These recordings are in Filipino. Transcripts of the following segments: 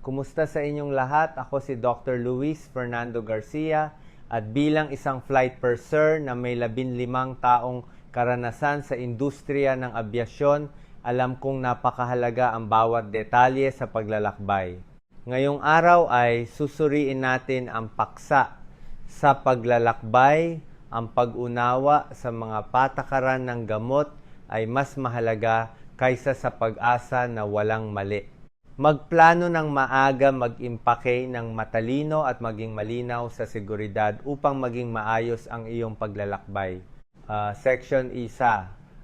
Kumusta sa inyong lahat? Ako si Dr. Luis Fernando Garcia at bilang isang flight purser na may 15 taong karanasan sa industriya ng abyasyon, alam kong napakahalaga ang bawat detalye sa paglalakbay. Ngayong araw ay susuriin natin ang paksa sa paglalakbay, ang pag-unawa sa mga patakaran ng gamot ay mas mahalaga kaysa sa pag-asa na walang mali. Magplano ng maaga, mag-impake ng matalino at maging malinaw sa seguridad upang maging maayos ang iyong paglalakbay. Section 1.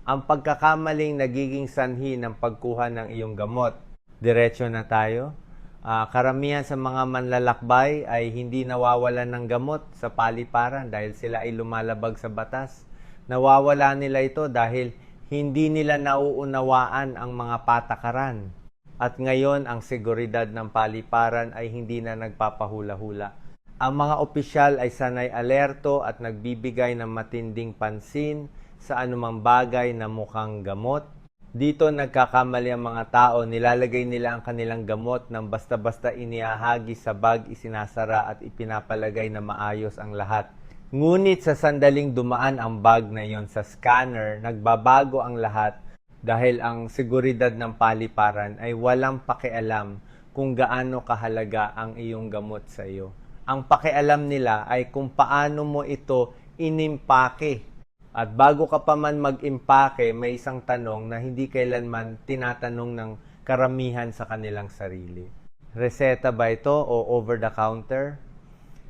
Ang pagkakamaling nagiging sanhi ng pagkuha ng iyong gamot. Diretso na tayo. Karamihan sa mga manlalakbay ay hindi nawawalan ng gamot sa paliparan dahil sila ay lumalabag sa batas. Nawawala nila ito dahil hindi nila nauunawaan ang mga patakaran. At ngayon, ang seguridad ng paliparan ay hindi na nagpapahula-hula. Ang mga opisyal ay sanay alerto at nagbibigay ng matinding pansin sa anumang bagay na mukhang gamot. Dito nagkakamali ang mga tao, nilalagay nila ang kanilang gamot nang basta-basta iniahagi sa bag, isinasara at ipinapalagay na maayos ang lahat. Ngunit sa sandaling dumaan ang bag na iyon sa scanner, nagbabago ang lahat dahil ang seguridad ng paliparan ay walang pakialam kung gaano kahalaga ang iyong gamot sa iyo. Ang pakialam nila ay kung paano mo ito inimpake. At bago ka pa man mag-impake, may isang tanong na hindi kailanman tinatanong ng karamihan sa kanilang sarili. Reseta ba ito o over-the-counter?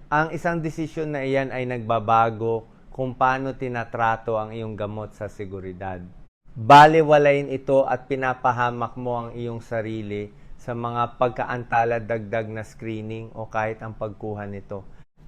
Ang isang desisyon na iyan ay nagbabago kung paano tinatrato ang iyong gamot sa seguridad. Balewalain ito at pinapahamak mo ang iyong sarili sa mga pagkaantala dagdag na screening o kahit ang pagkuha nito.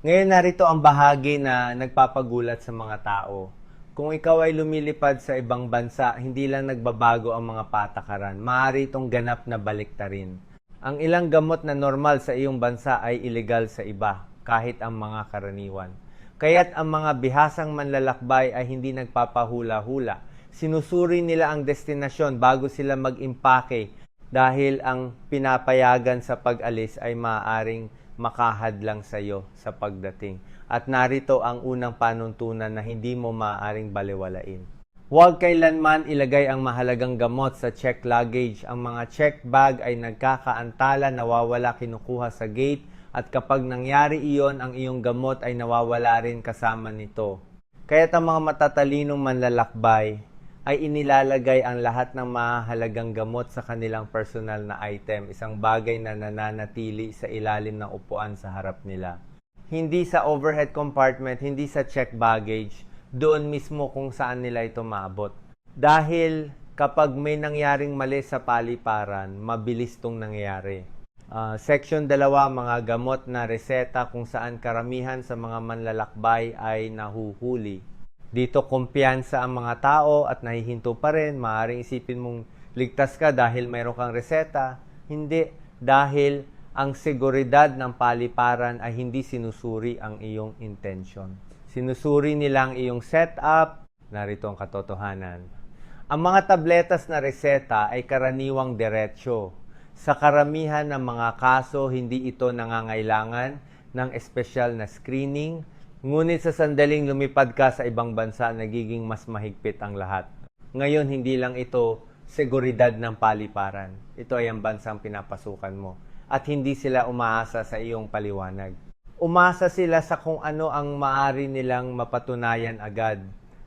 Ngayon narito ang bahagi na nagpapagulat sa mga tao. Kung ikaw ay lumilipad sa ibang bansa, hindi lang nagbabago ang mga patakaran. Maaari itong ganap na baliktarin. Ang ilang gamot na normal sa iyong bansa ay ilegal sa iba, kahit ang mga karaniwan. Kaya't ang mga bihasang manlalakbay ay hindi nagpapahula-hula. Sinusuri nila ang destinasyon bago sila mag-impake dahil ang pinapayagan sa pag-alis ay maaaring makahadlang sa iyo sa pagdating. At narito ang unang panuntunan na hindi mo maaaring balewalain. Huwag kailanman ilagay ang mahalagang gamot sa checked luggage. Ang mga checked bag ay nagkakaantala, nawawala, kinukuha sa gate, at kapag nangyari iyon, ang iyong gamot ay nawawala rin kasama nito. Kaya't ang mga matatalinong manlalakbay ay inilalagay ang lahat ng mahalagang gamot sa kanilang personal na item, isang bagay na nananatili sa ilalim ng upuan sa harap nila. Hindi sa overhead compartment, hindi sa checked baggage, doon mismo kung saan nila ito maabot. Dahil kapag may nangyaring mali sa paliparan, mabilis itong nangyayari. Section 2, mga gamot na reseta kung saan karamihan sa mga manlalakbay ay nahuhuli. Dito kumpiyansa ang mga tao at nahihinto pa rin. Maaaring isipin mong ligtas ka dahil mayroon kang reseta. Hindi, dahil ang seguridad ng paliparan ay hindi sinusuri ang iyong intention. Sinusuri nilang iyong setup. Narito ang katotohanan. Ang mga tabletas na reseta ay karaniwang diretsyo. Sa karamihan ng mga kaso, hindi ito nangangailangan ng espesyal na screening. Ngunit sa sandaling lumipad ka sa ibang bansa, nagiging mas mahigpit ang lahat. Ngayon, hindi lang ito seguridad ng paliparan. Ito ay ang bansang pinapasukan mo. At hindi sila umaasa sa iyong paliwanag. Umasa sila sa kung ano ang maaari nilang mapatunayan agad.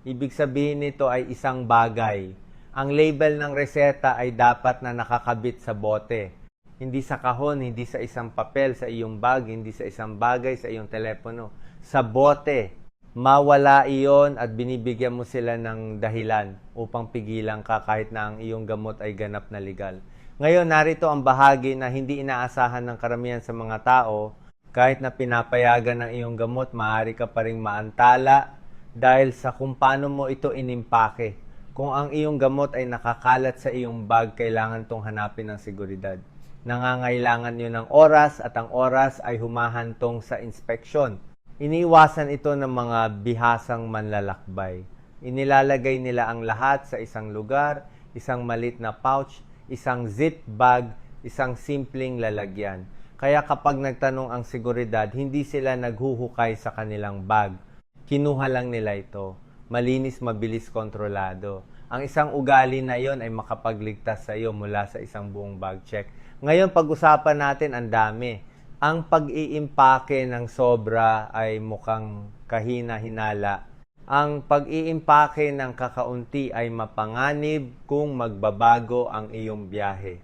Ibig sabihin nito ay isang bagay. Ang label ng reseta ay dapat na nakakabit sa bote. Hindi sa kahon, hindi sa isang papel sa iyong bag, hindi sa isang bagay sa iyong telepono. Sa bote. Mawala iyon at binibigyan mo sila ng dahilan upang pigilan ka kahit na ang iyong gamot ay ganap na legal. Ngayon, narito ang bahagi na hindi inaasahan ng karamihan sa mga tao. Kahit na pinapayagan ng iyong gamot, maaari ka pa ring maantala dahil sa kung paano mo ito inimpake. Kung ang iyong gamot ay nakakalat sa iyong bag, kailangan itong hanapin ng seguridad. Nangangailangan yun ng oras at ang oras ay humahantong sa inspeksyon. Iniiwasan ito ng mga bihasang manlalakbay. Inilalagay nila ang lahat sa isang lugar, isang malit na pouch, isang zip bag, isang simpleng lalagyan. Kaya kapag nagtanong ang seguridad, hindi sila naghuhukay sa kanilang bag. Kinuha lang nila ito. Malinis, mabilis, kontrolado. Ang isang ugali na yon ay makapagligtas sa iyo mula sa isang buong bag check. Ngayon, pag-usapan natin ang dami. Ang pag-iimpake ng sobra ay mukhang kahina-hinala. Ang pag-iimpake ng kakaunti ay mapanganib kung magbabago ang iyong biyahe.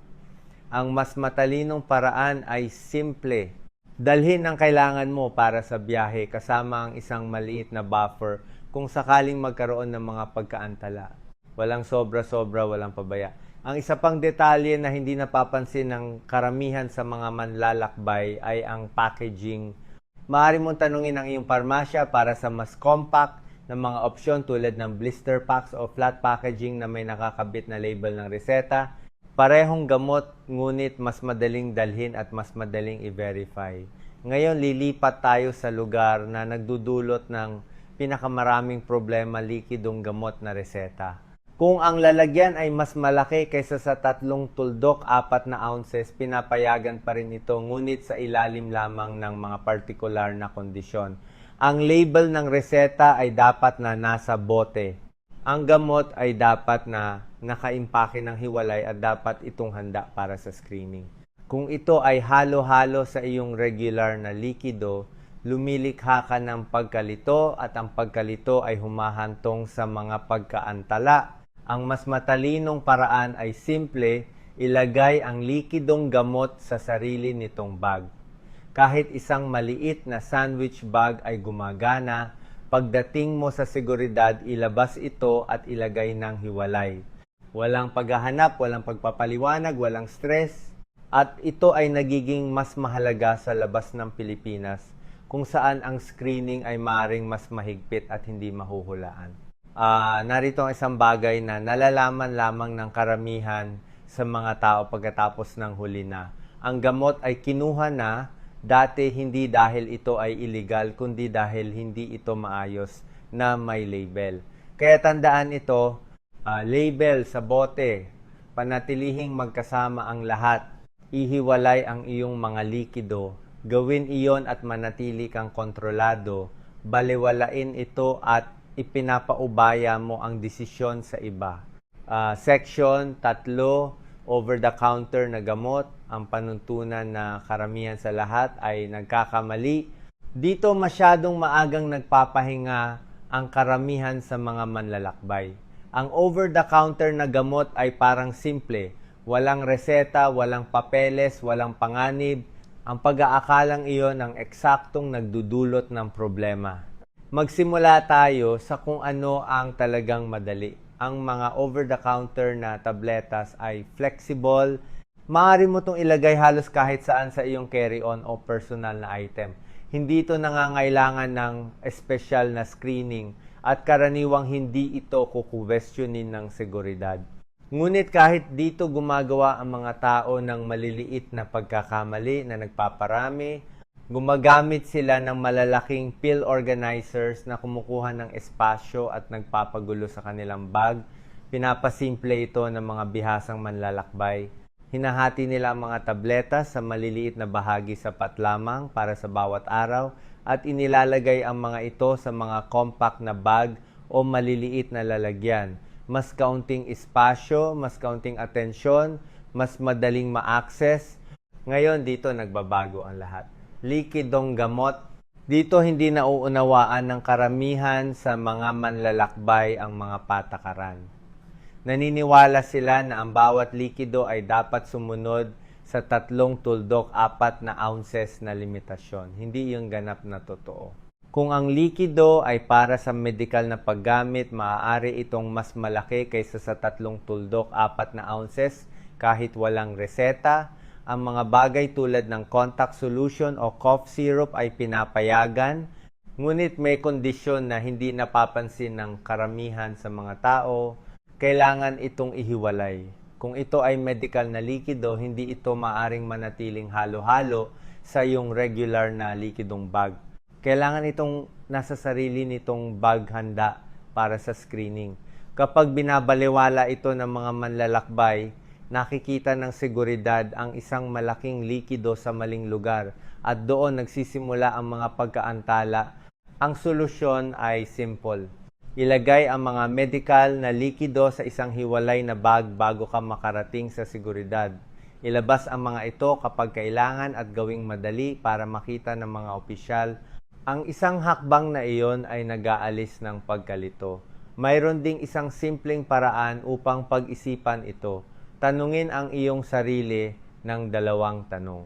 Ang mas matalinong paraan ay simple. Dalhin ang kailangan mo para sa biyahe kasama ang isang maliit na buffer kung sakaling magkaroon ng mga pagkaantala. Walang sobra-sobra, walang pabaya. Ang isa pang detalye na hindi napapansin ng karamihan sa mga manlalakbay ay ang packaging. Maaari mong tanungin ang iyong parmasya para sa mas compact na mga opsyon tulad ng blister packs o flat packaging na may nakakabit na label ng reseta. Parehong gamot, ngunit mas madaling dalhin at mas madaling i-verify. Ngayon, lilipat tayo sa lugar na nagdudulot ng pinakamaraming problema likidong gamot na reseta. Kung ang lalagyan ay mas malaki kaysa sa 3 tuldok, 4 na ounces, pinapayagan pa rin ito, ngunit sa ilalim lamang ng mga partikular na kondisyon. Ang label ng reseta ay dapat na nasa bote. Ang gamot ay dapat na nakaimpake ng hiwalay at dapat itong handa para sa screening. Kung ito ay halo-halo sa iyong regular na likido, lumilikha ka ng pagkalito at ang pagkalito ay humahantong sa mga pagkaantala. Ang mas matalinong paraan ay simple, ilagay ang likidong gamot sa sarili nitong bag. Kahit isang maliit na sandwich bag ay gumagana. Pagdating mo sa seguridad, ilabas ito at ilagay ng hiwalay. Walang paghahanap, walang pagpapaliwanag, walang stress. At ito ay nagiging mas mahalaga sa labas ng Pilipinas, kung saan ang screening ay maaaring mas mahigpit at hindi mahuhulaan. Narito ang isang bagay na nalalaman lamang ng karamihan sa mga tao pagkatapos ng huli na. Ang gamot ay kinuha na. Dati hindi dahil ito ay illegal, kundi dahil hindi ito maayos na may label. Kaya tandaan ito, label sa bote, panatilihing magkasama ang lahat, ihiwalay ang iyong mga likido, gawin iyon at manatili kang kontrolado, baliwalain ito at ipinapaubaya mo ang desisyon sa iba. Section 3, over-the-counter na gamot, ang panuntunan na karamihan sa lahat ay nagkakamali. Dito masyadong maagang nagpapahinga ang karamihan sa mga manlalakbay. Ang over-the-counter na gamot ay parang simple. Walang reseta, walang papeles, walang panganib. Ang pag-aakalang iyon ang eksaktong nagdudulot ng problema. Magsimula tayo sa kung ano ang talagang madali. Ang mga over-the-counter na tabletas ay flexible. Maaari mo itong ilagay halos kahit saan sa iyong carry-on o personal na item. Hindi ito nangangailangan ng espesyal na screening at karaniwang hindi ito kukwestiyonin ng seguridad. Ngunit kahit dito gumagawa ang mga tao ng maliliit na pagkakamali na nagpaparami, gumagamit sila ng malalaking pill organizers na kumukuha ng espasyo at nagpapagulo sa kanilang bag. Pinapasimple ito ng mga bihasang manlalakbay. Hinahati nila ang mga tableta sa maliliit na bahagi sapat lamang para sa bawat araw at inilalagay ang mga ito sa mga compact na bag o maliliit na lalagyan. Mas kaunting espasyo, mas kaunting atensyon, mas madaling ma-access. Ngayon dito nagbabago ang lahat. Likidong gamot. Dito hindi nauunawaan ng karamihan sa mga manlalakbay ang mga patakaran. Naniniwala sila na ang bawat likido ay dapat sumunod sa 3 tuldok 4 na ounces na limitasyon. Hindi yung ganap na totoo. Kung ang likido ay para sa medikal na paggamit, maaari itong mas malaki kaysa sa 3 tuldok 4 na ounces kahit walang reseta. Ang mga bagay tulad ng contact solution o cough syrup ay pinapayagan, ngunit may kondisyon na hindi napapansin ng karamihan sa mga tao, kailangan itong ihiwalay. Kung ito ay medical na likido, hindi ito maaring manatiling halo-halo sa iyong regular na likidong bag. Kailangan itong nasa sarili nitong bag handa para sa screening. Kapag binabaliwala ito ng mga manlalakbay, nakikita ng seguridad ang isang malaking likido sa maling lugar at doon nagsisimula ang mga pagkaantala. Ang solusyon ay simple. Ilagay ang mga medical na likido sa isang hiwalay na bag bago ka makarating sa seguridad. Ilabas ang mga ito kapag kailangan at gawing madali para makita ng mga opisyal. Ang isang hakbang na iyon ay nag-aalis ng pagkalito. Mayroon ding isang simpleng paraan upang pag-isipan ito. Tanungin ang iyong sarili ng dalawang tanong.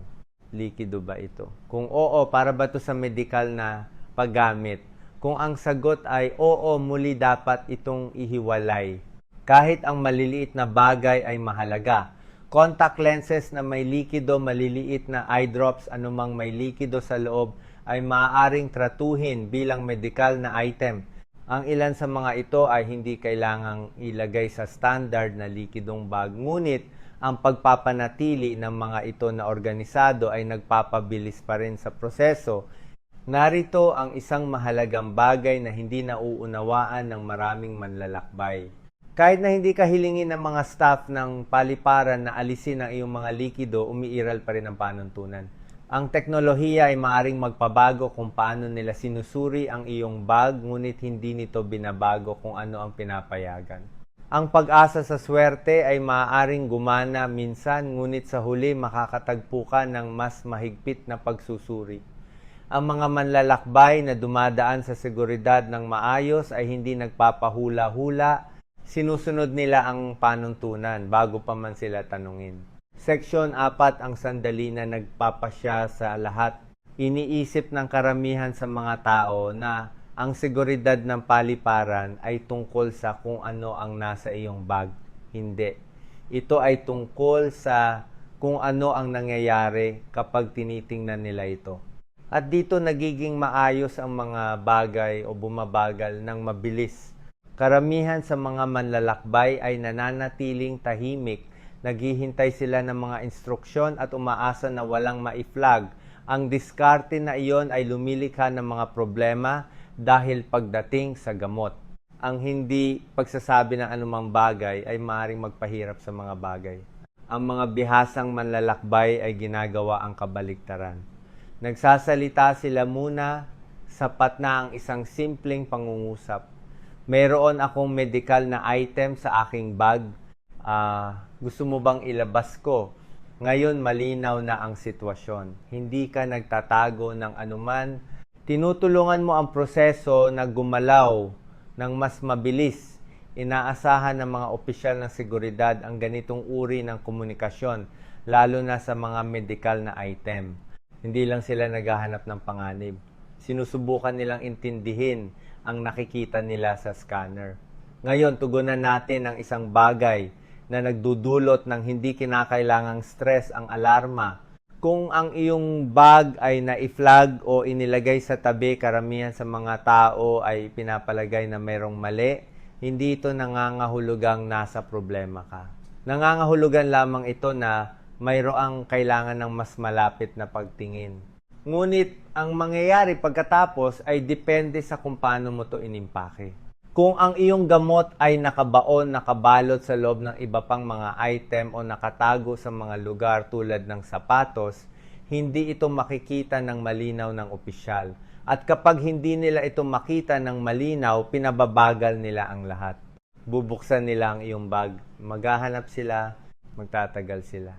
Likido ba ito? Kung oo, para ba ito sa medical na paggamit? Kung ang sagot ay oo, muli dapat itong ihiwalay. Kahit ang maliliit na bagay ay mahalaga. Contact lenses na may likido, maliliit na eye drops, anumang may likido sa loob ay maaaring tratuhin bilang medical na item. Ang ilan sa mga ito ay hindi kailangang ilagay sa standard na likidong bag, ngunit ang pagpapanatili ng mga ito na organisado ay nagpapabilis pa rin sa proseso. Narito ang isang mahalagang bagay na hindi nauunawaan ng maraming manlalakbay. Kahit na hindi ka hilingin ng mga staff ng paliparan na alisin ang iyong mga likido, umiiral pa rin ang panuntunan. Ang teknolohiya ay maaaring magpabago kung paano nila sinusuri ang iyong bag, ngunit hindi nito binabago kung ano ang pinapayagan. Ang pag-asa sa swerte ay maaaring gumana minsan, ngunit sa huli makakatagpo ka ng mas mahigpit na pagsusuri. Ang mga manlalakbay na dumadaan sa seguridad ng maayos ay hindi nagpapahula-hula. Sinusunod nila ang panuntunan bago pa man sila tanungin. Seksyon 4 ang sandali na nagpapasya sa lahat. Iniisip ng karamihan sa mga tao na ang seguridad ng paliparan ay tungkol sa kung ano ang nasa iyong bag. Hindi. Ito ay tungkol sa kung ano ang nangyayari kapag tinitingnan nila ito. At dito nagiging maayos ang mga bagay o bumabagal ng mabilis. Karamihan sa mga manlalakbay ay nananatiling tahimik, naghihintay sila ng mga instruksyon at umaasa na walang ma-flag. Ang diskarte na iyon ay lumilikha ng mga problema dahil pagdating sa gamot. Ang hindi pagsasabi ng anumang bagay ay maaaring magpahirap sa mga bagay. Ang mga bihasang manlalakbay ay ginagawa ang kabaliktaran. Nagsasalita sila muna, sapat na ang isang simpleng pangungusap. Mayroon akong medical na item sa aking bag. Gusto mo bang ilabas ko? Ngayon malinaw na ang sitwasyon. Hindi ka nagtatago ng anuman. Tinutulungan mo ang proseso na gumalaw ng mas mabilis. Inaasahan ng mga opisyal ng seguridad ang ganitong uri ng komunikasyon, lalo na sa mga medical na item. Hindi lang sila naghahanap ng panganib. Sinusubukan nilang intindihin ang nakikita nila sa scanner. Ngayon, tugunan natin ang isang bagay na nagdudulot ng hindi kinakailangang stress, ang alarma. Kung ang iyong bag ay na-flag o inilagay sa tabi, karamihan sa mga tao ay pinapalagay na mayroong mali, hindi ito nangangahulugang nasa problema ka. Nangangahulugan lamang ito na mayroong kailangan ng mas malapit na pagtingin. Ngunit ang mangyayari pagkatapos ay depende sa kung paano mo ito inimpake. Kung ang iyong gamot ay nakabaon, nakabalot sa loob ng iba pang mga item o nakatago sa mga lugar tulad ng sapatos, hindi ito makikita ng malinaw ng opisyal. At kapag hindi nila ito makita ng malinaw, pinababagal nila ang lahat. Bubuksan nila ang iyong bag, maghahanap sila, magtatagal sila.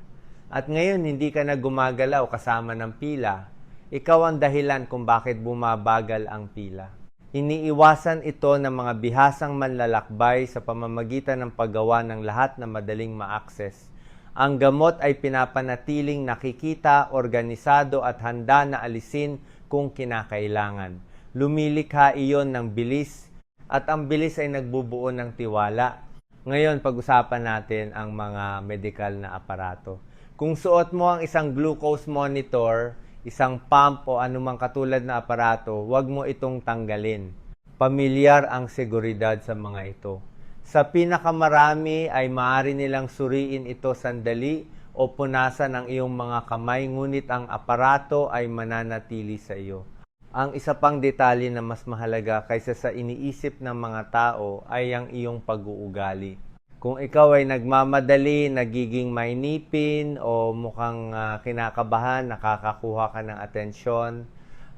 At ngayon, hindi ka na gumagalaw kasama ng pila. Ikaw ang dahilan kung bakit bumabagal ang pila. Iniiwasan ito ng mga bihasang manlalakbay sa pamamagitan ng paggawa ng lahat na madaling ma-access. Ang gamot ay pinapanatiling nakikita, organisado at handa na alisin kung kinakailangan. Lumilikha iyon ng bilis at ang bilis ay nagbubuo ng tiwala. Ngayon, pag-usapan natin ang mga medical na aparato. Kung suot mo ang isang glucose monitor, isang pump o anumang katulad na aparato, huwag mo itong tanggalin. Pamilyar ang seguridad sa mga ito. Sa pinakamarami ay maaari nilang suriin ito sandali o punasan ang iyong mga kamay, ngunit ang aparato ay mananatili sa iyo. Ang isa pang detalye na mas mahalaga kaysa sa iniisip ng mga tao ay ang iyong pag-uugali. Kung ikaw ay nagmamadali, nagiging mainipin o mukhang kinakabahan, nakakakuha ka ng atensyon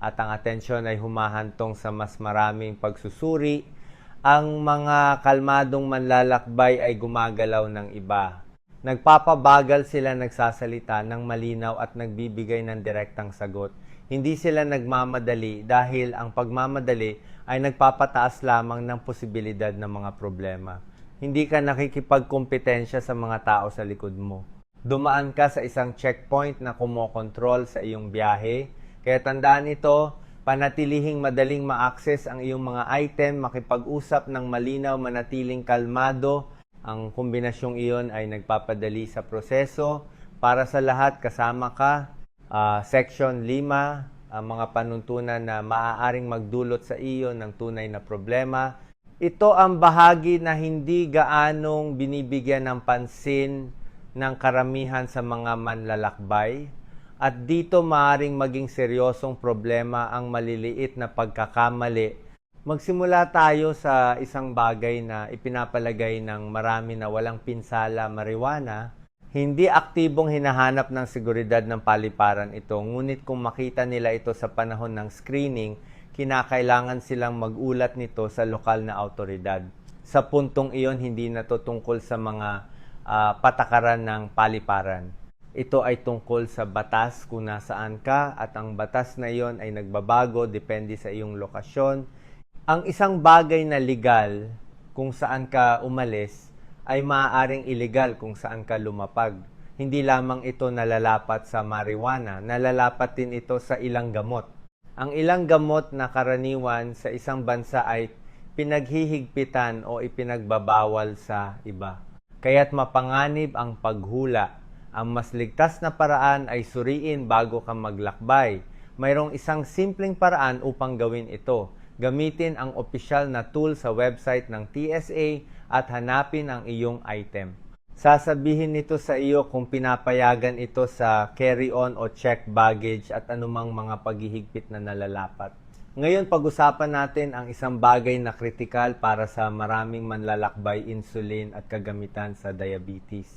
at ang atensyon ay humahantong sa mas maraming pagsusuri, ang mga kalmadong manlalakbay ay gumagalaw ng iba. Nagpapabagal sila nagsasalita ng malinaw at nagbibigay ng direktang sagot. Hindi sila nagmamadali dahil ang pagmamadali ay nagpapataas lamang ng posibilidad ng mga problema. Hindi ka nakikipagkompetensya sa mga tao sa likod mo. Dumaan ka sa isang checkpoint na kumokontrol sa iyong biyahe. Kaya tandaan ito, panatilihing madaling ma-access ang iyong mga item, makipag-usap ng malinaw, manatiling kalmado. Ang kombinasyong iyon ay nagpapadali sa proseso. Para sa lahat, kasama ka. Section 5, ang mga panuntunan na maaaring magdulot sa iyo ng tunay na problema. Ito ang bahagi na hindi gaanong binibigyan ng pansin ng karamihan sa mga manlalakbay at dito maaaring maging seryosong problema ang maliliit na pagkakamali. Magsimula tayo sa isang bagay na ipinapalagay ng marami na walang pinsala, marijuana. Hindi aktibong hinahanap ng seguridad ng paliparan ito, ngunit kung makita nila ito sa panahon ng screening, kinakailangan silang mag-ulat nito sa lokal na autoridad. Sa puntong iyon, hindi na ito tungkol sa mga patakaran ng paliparan. Ito ay tungkol sa batas kung nasaan ka at ang batas na iyon ay nagbabago depende sa iyong lokasyon. Ang isang bagay na legal kung saan ka umalis ay maaaring illegal kung saan ka lumapag. Hindi lamang ito nalalapat sa marijuana, nalalapat din ito sa ilang gamot. Ang ilang gamot na karaniwan sa isang bansa ay pinaghihigpitan o ipinagbabawal sa iba. Kaya't mapanganib ang paghula. Ang mas ligtas na paraan ay suriin bago ka maglakbay. Mayroong isang simpleng paraan upang gawin ito. Gamitin ang opisyal na tool sa website ng TSA at hanapin ang iyong item. Sasabihin nito sa iyo kung pinapayagan ito sa carry-on o check baggage at anumang mga paghihigpit na nalalapat. Ngayon, pag-usapan natin ang isang bagay na kritikal para sa maraming manlalakbay, insulin at kagamitan sa diabetes.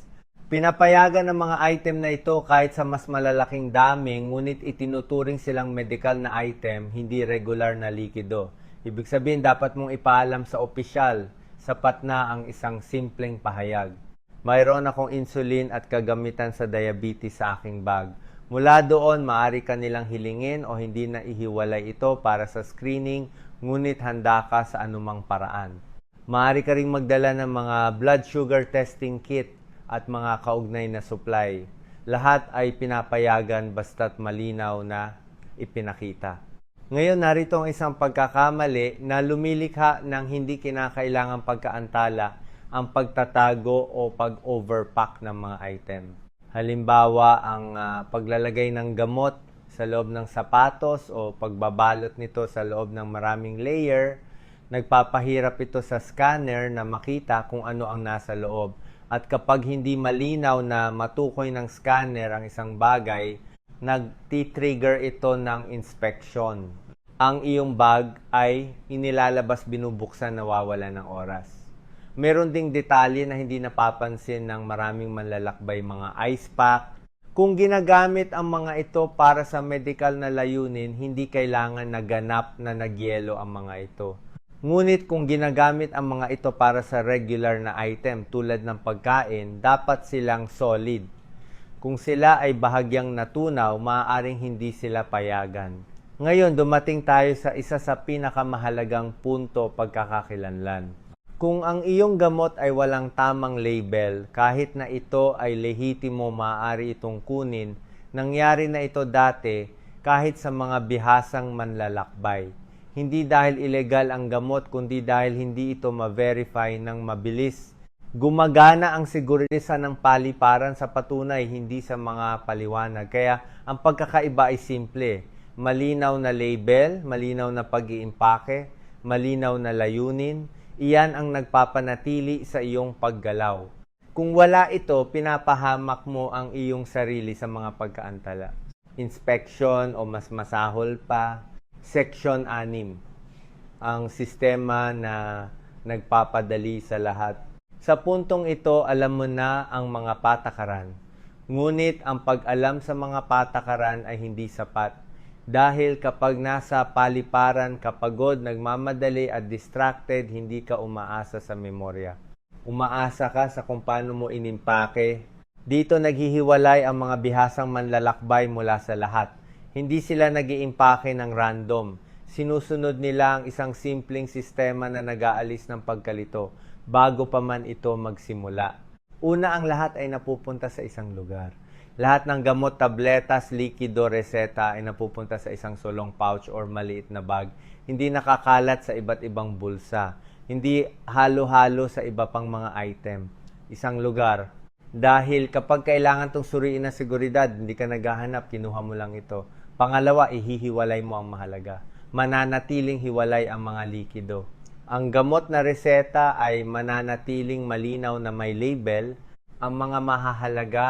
Pinapayagan ng mga item na ito kahit sa mas malalaking dami, ngunit itinuturing silang medical na item, hindi regular na likido. Ibig sabihin, dapat mong ipaalam sa opisyal, sapat na ang isang simpleng pahayag. Mayroon akong insulin at kagamitan sa diabetes sa aking bag. Mula doon, maaari ka nilang hilingin o hindi na ihiwalay ito para sa screening, ngunit handa ka sa anumang paraan. Maaari ka ring magdala ng mga blood sugar testing kit at mga kaugnay na supply. Lahat ay pinapayagan basta't malinaw na ipinakita. Ngayon, narito ang isang pagkakamali na lumilikha ng hindi kinakailangang pagkaantala ang pagtatago o pag-overpack ng mga item. Halimbawa, ang paglalagay ng gamot sa loob ng sapatos o pagbabalot nito sa loob ng maraming layer, nagpapahirap ito sa scanner na makita kung ano ang nasa loob. At kapag hindi malinaw na matukoy ng scanner ang isang bagay, nagti-trigger ito ng inspection. Ang iyong bag ay inilalabas, binubuksan, nawawala ng oras. Meron ding detalye na hindi napapansin ng maraming manlalakbay, mga ice pack. Kung ginagamit ang mga ito para sa medical na layunin, hindi kailangan na ganap na nagyelo ang mga ito. Ngunit kung ginagamit ang mga ito para sa regular na item tulad ng pagkain, dapat silang solid. Kung sila ay bahagyang natunaw, maaaring hindi sila payagan. Ngayon, dumating tayo sa isa sa pinakamahalagang punto, pagkakakilanlan. Kung ang iyong gamot ay walang tamang label, kahit na ito ay lehitimo, maaari itong kunin. Nangyari na ito dati kahit sa mga bihasang manlalakbay. Hindi dahil illegal ang gamot, kundi dahil hindi ito ma-verify ng mabilis. Gumagana ang seguridad ng paliparan sa patunay, hindi sa mga paliwanag. Kaya ang pagkakaiba ay simple. Malinaw na label, malinaw na pag-iimpake, malinaw na layunin. Iyan ang nagpapanatili sa iyong paggalaw. Kung wala ito, pinapahamak mo ang iyong sarili sa mga pagkaantala. Inspection o mas masahol pa, Section 6. Ang sistema na nagpapadali sa lahat. Sa puntong ito, alam mo na ang mga patakaran. Ngunit ang pag-alam sa mga patakaran ay hindi sapat. Dahil kapag nasa paliparan ka pagod, nagmamadali at distracted, hindi ka umaasa sa memorya. Umaasa ka sa kung paano mo inimpake. Dito naghihiwalay ang mga bihasang manlalakbay mula sa lahat. Hindi sila nag-iimpake ng random. Sinusunod nila ang isang simpleng sistema na nag-aalis ng pagkalito bago pa man ito magsimula. Una, ang lahat ay napupunta sa isang lugar. Lahat ng gamot, tabletas, likido, reseta ay napupunta sa isang sulong pouch or maliit na bag. Hindi nakakalat sa iba't ibang bulsa. Hindi halo-halo sa iba pang mga item. Isang lugar. Dahil kapag kailangan itong suriin ng seguridad, hindi ka naghahanap, kinuha mo lang ito. Pangalawa, ihihiwalay mo ang mahalaga. Mananatiling hiwalay ang mga likido. Ang gamot na reseta ay mananatiling malinaw na may label. Ang mga mahahalaga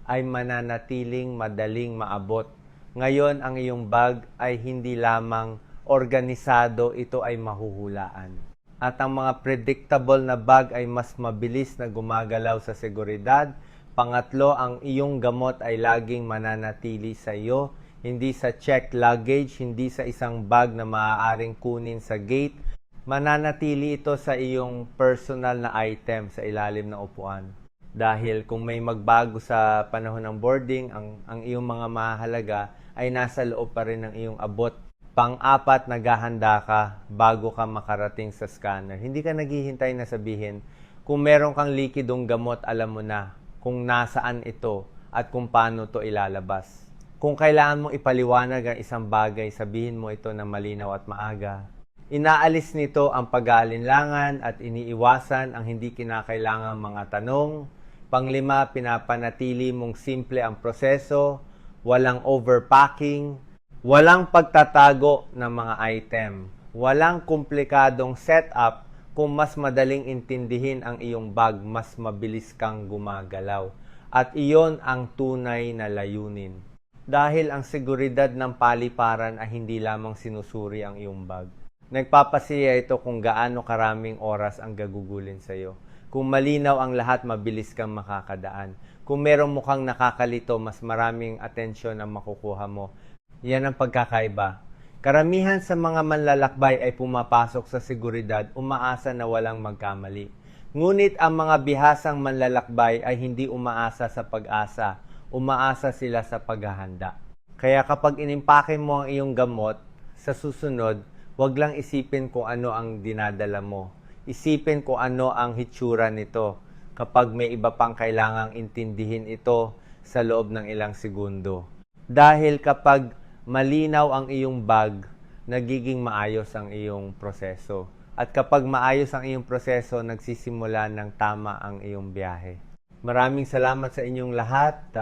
ay mananatiling madaling maabot. Ngayon, ang iyong bag ay hindi lamang organisado, ito ay mahuhulaan. At ang mga predictable na bag ay mas mabilis na gumagalaw sa seguridad. Pangatlo, ang iyong gamot ay laging mananatili sa iyo, hindi sa checked luggage, hindi sa isang bag na maaaring kunin sa gate. Mananatili ito sa iyong personal na item sa ilalim ng upuan. Dahil kung may magbago sa panahon ng boarding, ang iyong mga mahalaga ay nasa loob pa rin ng iyong abot. Pang-apat, naghahanda ka bago ka makarating sa scanner. Hindi ka naghihintay na sabihin, kung meron kang likidong gamot, alam mo na kung nasaan ito at kung paano ito ilalabas. Kung kailangan mong ipaliwanag ang isang bagay, sabihin mo ito na malinaw at maaga. Inaalis nito ang pag-aalinlangan at iniiwasan ang hindi kinakailangang mga tanong. Panglima, pinapanatili mong simple ang proseso, walang overpacking, walang pagtatago ng mga item, walang komplikadong setup. Kung mas madaling intindihin ang iyong bag, mas mabilis kang gumagalaw. At iyon ang tunay na layunin. Dahil ang seguridad ng paliparan ay hindi lamang sinusuri ang iyong bag. Nagpapasiya ito kung gaano karaming oras ang gagugulin sa iyo. Kung malinaw ang lahat, mabilis kang makakadaan. Kung merong mukhang nakakalito, mas maraming atensyon ang makukuha mo. Yan ang pagkakaiba. Karamihan sa mga manlalakbay ay pumapasok sa seguridad, umaasa na walang magkamali. Ngunit ang mga bihasang manlalakbay ay hindi umaasa sa pag-asa, umaasa sila sa paghahanda. Kaya kapag inimpake mo ang iyong gamot, sa susunod, wag lang isipin kung ano ang dinadala mo. Isipin kung ano ang hitsura nito kapag may iba pang kailangang intindihin ito sa loob ng ilang segundo. Dahil kapag malinaw ang iyong bag, nagiging maayos ang iyong proseso. At kapag maayos ang iyong proseso, nagsisimula ng tama ang iyong biyahe. Maraming salamat sa inyong lahat.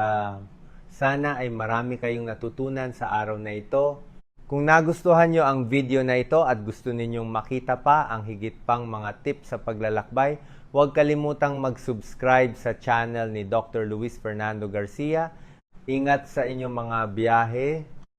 Sana ay marami kayong natutunan sa araw na ito. Kung nagustuhan nyo ang video na ito at gusto ninyong makita pa ang higit pang mga tips sa paglalakbay, huwag kalimutang mag-subscribe sa channel ni Dr. Luis Fernando Garcia. Ingat sa inyong mga biyahe.